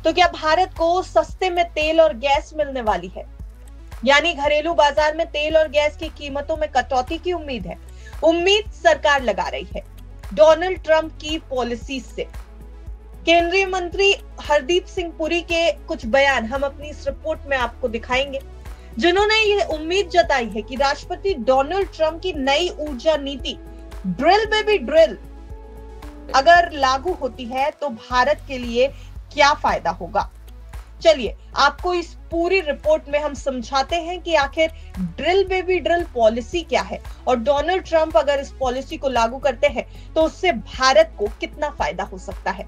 तो क्या भारत को सस्ते में तेल और गैस मिलने वाली है? यानी घरेलू बाजार में तेल और गैस की कीमतों में कटौती की उम्मीद है। उम्मीद सरकार लगा रही है डोनाल्ड ट्रंप की पॉलिसी से। केंद्रीय मंत्री हरदीप सिंह पुरी के कुछ बयान हम अपनी इस रिपोर्ट में आपको दिखाएंगे, जिन्होंने ये उम्मीद जताई है कि राष्ट्रपति डोनाल्ड ट्रंप की नई ऊर्जा नीति ड्रिल बेबी ड्रिल अगर लागू होती है तो भारत के लिए क्या फायदा होगा। चलिए आपको इस पूरी रिपोर्ट में हम समझाते हैं कि आखिर ड्रिल बेबी ड्रिल पॉलिसी क्या है और डोनाल्ड ट्रंप अगर इस पॉलिसी को लागू करते हैं तो उससे भारत को कितना फायदा हो सकता है।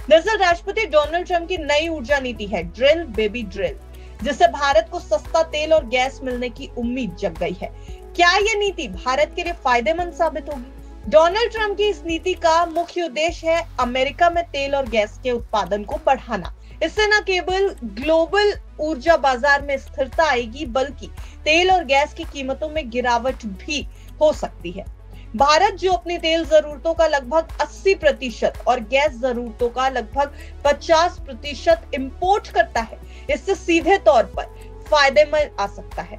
दरअसल राष्ट्रपति डोनाल्ड ट्रंप की नई ऊर्जा नीति है ड्रिल बेबी ड्रिल, जिससे भारत को सस्ता तेल और गैस मिलने की उम्मीद जग गई है। क्या यह नीति भारत के लिए फायदेमंद साबित होगी? डोनाल्ड ट्रंप की इस नीति का मुख्य उद्देश्य है अमेरिका में तेल और गैस के उत्पादन को बढ़ाना। इससे न केवल ग्लोबल ऊर्जा बाजार में स्थिरता आएगी, बल्कि तेल और गैस की कीमतों में गिरावट भी हो सकती है। भारत जो अपनी तेल जरूरतों का लगभग 80% और गैस जरूरतों का लगभग 50% इंपोर्ट करता है, इससे सीधे तौर पर फायदेमंद आ सकता है।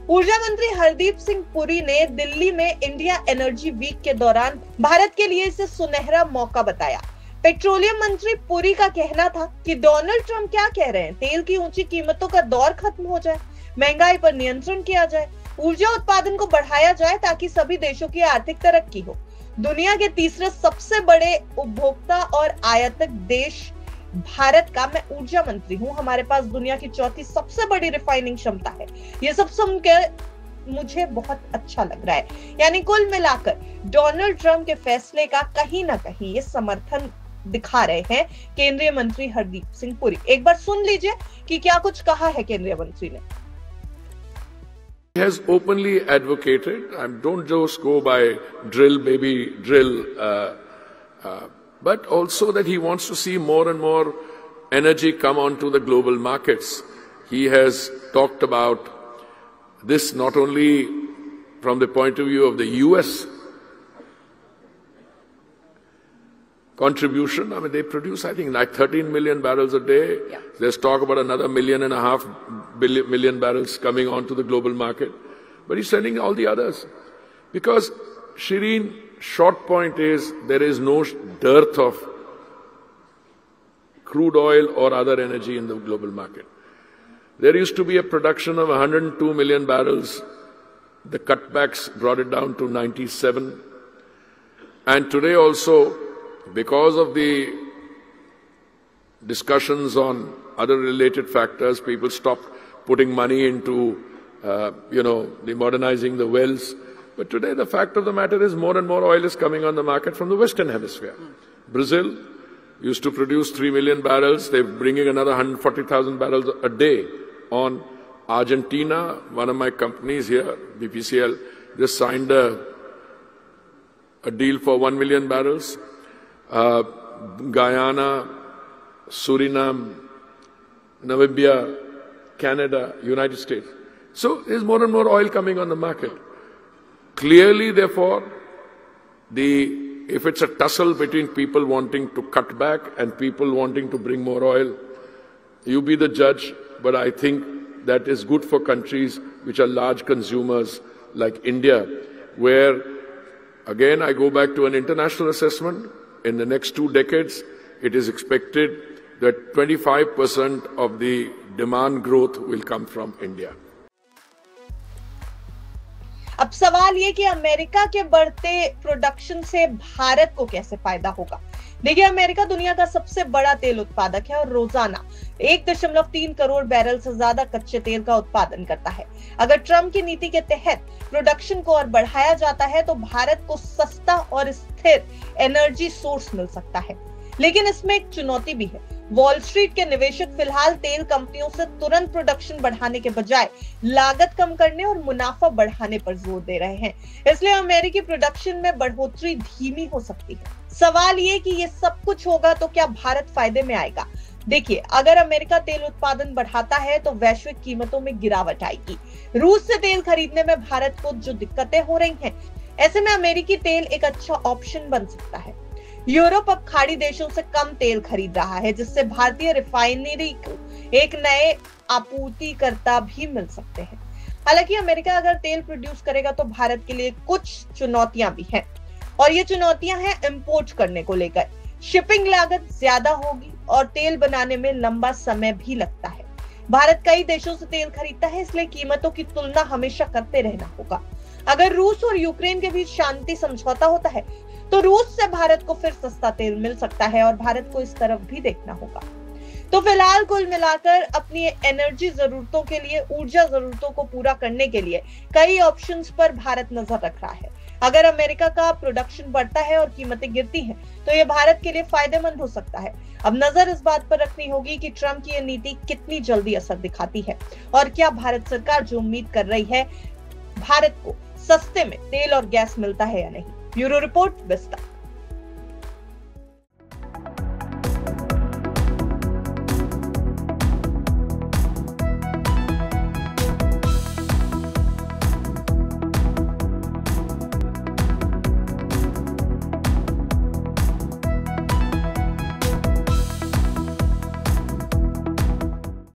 ऊर्जा मंत्री हरदीप सिंह पुरी ने दिल्ली में इंडिया एनर्जी वीक के दौरान भारत के लिए इसे सुनहरा मौका बताया। पेट्रोलियम मंत्री पुरी का कहना था कि डोनाल्ड ट्रंप क्या कह रहे हैं, तेल की ऊंची कीमतों का दौर खत्म हो जाए, महंगाई पर नियंत्रण किया जाए, ऊर्जा उत्पादन को बढ़ाया जाए ताकि सभी देशों की आर्थिक तरक्की हो। दुनिया के तीसरे सबसे बड़े उपभोक्ता और आयातक देश भारत का मैं ऊर्जा मंत्री हूं, हमारे पास दुनिया की चौथी सबसे बड़ी रिफाइनिंग क्षमता है। ये सब सुनकर मुझे बहुत अच्छा लग रहा है। यानी कुल मिलाकर डोनाल्ड ट्रंप के फैसले का कहीं ना कहीं ये समर्थन दिखा रहे हैं केंद्रीय मंत्री हरदीप सिंह पुरी। एक बार सुन लीजिए कि क्या कुछ कहा है केंद्रीय मंत्री ने। He has openly advocated, don't just go by drill baby drill, but also that he wants to see more and more energy come onto the global markets. He has talked about this not only from the point of view of the US contribution. I mean, they produce, I think, like 13 million barrels a day. Yeah. There's talk about another 1.5 million barrels coming onto the global market. But he's selling all the others. Because, Shireen, short point is there is no dearth of crude oil or other energy in the global market. There used to be a production of 102 million barrels. The cutbacks brought it down to 97. And today also, because of the discussions on other related factors, people stopped putting money into, the modernizing the wells. But today the fact of the matter is more and more oil is coming on the market from the Western Hemisphere. Brazil used to produce 3 million barrels. They're bringing another 140,000 barrels a day on. Argentina, one of my companies here, BPCL, just signed a deal for 1 million barrels. Guyana, Suriname, Namibia, Canada, United States. So there's more and more oil coming on the market. Clearly, therefore, if it's a tussle between people wanting to cut back and people wanting to bring more oil, you be the judge, but I think that is good for countries which are large consumers like India, where, again, I go back to an international assessment. In the next 2 decades, it is expected that 25% of the demand growth will come from India. अब सवाल ये कि America के बढ़ते production से भारत को कैसे फायदा होगा। देखिए, अमेरिका दुनिया का सबसे बड़ा तेल उत्पादक है और रोजाना 1.3 करोड़ बैरल से ज्यादा कच्चे तेल का उत्पादन करता है। अगर ट्रंप की नीति के तहत प्रोडक्शन को और बढ़ाया जाता है तो भारत को सस्ता और स्थिर एनर्जी सोर्स मिल सकता है। लेकिन इसमें एक चुनौती भी है। वॉल स्ट्रीट के निवेशक फिलहाल तेल कंपनियों से तुरंत प्रोडक्शन बढ़ाने के बजाय लागत कम करने और मुनाफा बढ़ाने पर जोर दे रहे हैं। इसलिए अमेरिकी प्रोडक्शन में बढ़ोतरी धीमी हो सकती है। सवाल ये कि ये सब कुछ होगा तो क्या भारत फायदे में आएगा। देखिए, अगर अमेरिका तेल उत्पादन बढ़ाता है तो वैश्विक कीमतों में गिरावट आएगी। रूस से तेल खरीदने में भारत को जो दिक्कतें हो रही हैं, ऐसे में अमेरिकी तेल एक अच्छा ऑप्शन बन सकता है। यूरोप अब खाड़ी देशों से कम तेल खरीद रहा है, जिससे भारतीय रिफाइनरी को एक नए आपूर्तिकर्ता भी मिल सकते हैं। हालांकि अमेरिका अगर तेल प्रोड्यूस करेगा तो भारत के लिए कुछ चुनौतियां भी हैं, और ये चुनौतियां हैं इंपोर्ट करने को लेकर। शिपिंग लागत ज्यादा होगी और तेल बनाने में लंबा समय भी लगता है। भारत कई देशों से तेल खरीदता है, इसलिए कीमतों की तुलना हमेशा करते रहना होगा। अगर रूस और यूक्रेन के बीच शांति समझौता होता है तो रूस से भारत को फिर सस्ता तेल मिल सकता है, और भारत को इस तरफ भी देखना होगा। तो फिलहाल कुल मिलाकर अपनी एनर्जी जरूरतों के लिए, ऊर्जा जरूरतों को पूरा करने के लिए कई ऑप्शंस पर भारत नजर रख रहा है। अगर अमेरिका का प्रोडक्शन बढ़ता है और कीमतें गिरती हैं, तो ये भारत के लिए फायदेमंद हो सकता है। अब नजर इस बात पर रखनी होगी कि ट्रंप की ये नीति कितनी जल्दी असर दिखाती है, और क्या भारत सरकार जो उम्मीद कर रही है, भारत को सस्ते में तेल और गैस मिलता है या नहीं। ब्यूरो रिपोर्ट, विस्तार।